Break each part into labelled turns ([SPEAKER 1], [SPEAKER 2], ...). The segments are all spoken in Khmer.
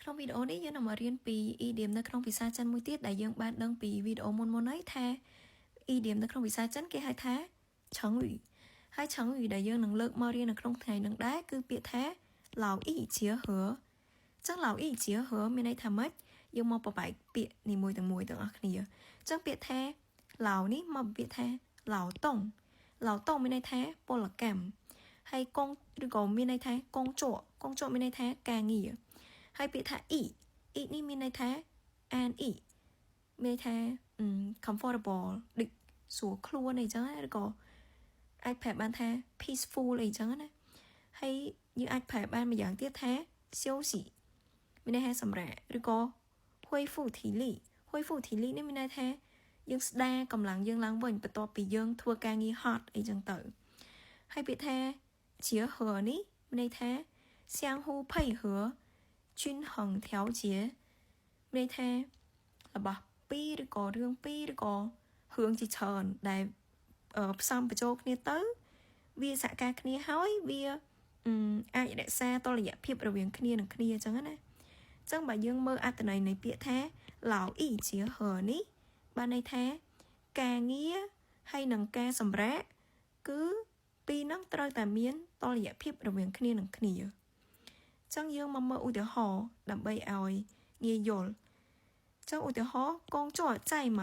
[SPEAKER 1] trong video nàyយើងនឹងមករៀនពី idiom នៅក្នុងភាសាចិនមួយទៀតដែលយើងបានដឹងពីវីដេអូមុនៗថា idiom នៅក្នុងភាសាចិនគេហៅថា成语ហើយ成语ដែលយើងនឹងលើកមករៀននៅក្នុងថ្ងៃនេះដែរគឺពាក្យថា老一结合ចឹង老一结合មានន័យថាម៉េចយើងមកប្របែកពាក្យនីមួយទាំងអស់គ្នាចឹងពាក្យថា老នេះមកពាក្យថា老董មានន័យថាពលកម្មហើយកងឬក៏មានន័យថាកងជក់មានន័យថាការងារហើយពាក្យថាអ៊ីនេះមានន័យថាអានអ៊ីមានន័យថា comfortable ដូចស្រួលខ្លួនអីចឹងឬក៏អាចប្រាប់បានថា peaceful អីចឹងណាហើយយើងអាចប្រាប់បានម្យ៉ាងទៀតថា休息មានន័យថាសម្រាកឬក៏恢复体力នេះមានន័យថាយើងស្ដារកម្លាំងយើងឡើងវិញបន្ទាប់ពីយើងធ្វើការងារហត់អីចឹងទៅហើយពាក្យថា结合នេះមានន័យថា相互配合均衡调节មានន័យថារបស់ពីរឬក៏រឿងពីរឬក៏រឿងជាច្រើនដែលផ្សំបញ្ចូលគ្នាទៅវាសហការគ្នាហើយវាអាចរក្សាតុល្យភាពរវាងគ្នានឹងគ្នាអញ្ចឹងណាអញ្ចឹងបើយើងមើលអត្ថន័យនៃពាក្យថា老一结合នេះបានន័យថាការងារហើយនឹងការសម្រាកគឺពីរហ្នឹងត្រូវតែមានតុល្យភាពរវាងគ្នានឹងគ្នាអញ្ចឹងយើងមកមើលឧទាហរណ៍ដើម្បីឲ្យងាយយល់ចឹងឧទាហរណ៍工作再忙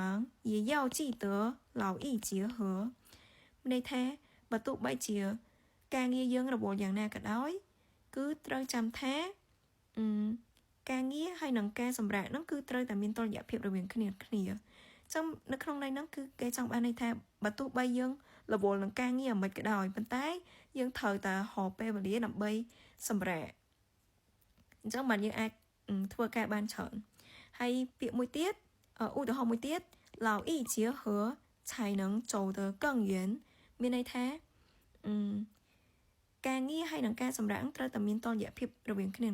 [SPEAKER 1] 也要记得劳逸结合មានន័យថាបើទោះបីជាការងារយើងរវល់យ៉ាងណាក៏ដោយគឺត្រូវចាំថាការងារហើយនឹងការសម្រាកហ្នឹងគឺត្រូវតែមានតុល្យភាពរវាងគ្នាចឹងនៅក្នុងន័យហ្នឹងគឺគេចង់បានន័យថាបើទោះបីយើងរវល់នឹងការងារអ្មិចក៏ដោយប៉ុន្តែយើងត្រូវតែហៅពេលវេលាដើម្បីសម្រាកអញ្ចឹងបានយើងអាចធ្វើការបានច្រើនហើយពាក្យមួយទៀតឧទាហរណ៍មួយទៀត劳逸结合才能走得更远មានន័យថាការងារហើយនឹងការសម្រាកត្រូវតែមានតុល្យភាពរវាងគ្នា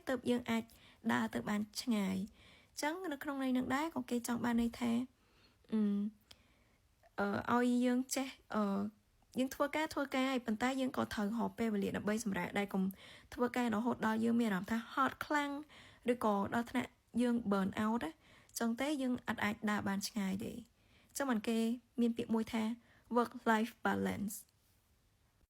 [SPEAKER 1] ទើបយើងអាចដើរទៅបានឆ្ងាយអញ្ចឹងនៅក្នុងន័យនឹងដែរក៏គេចង់បានន័យថាឲ្យយើងចេះយើងធ្វើការហើយប៉ុន្តែយើងក៏ត្រូវរកពេលវេលាដើម្បីសម្រាកដែរកុំធ្វើការរហូតដល់យើងមានអារម្មណ៍ថាហត់ខ្លាំងឬក៏ដល់ថ្នាក់យើង burn out ចឹងទេយើងអាចដើរបានឆ្ងាយទេចឹងមិនគេមានពាក្យមួយថា work life balance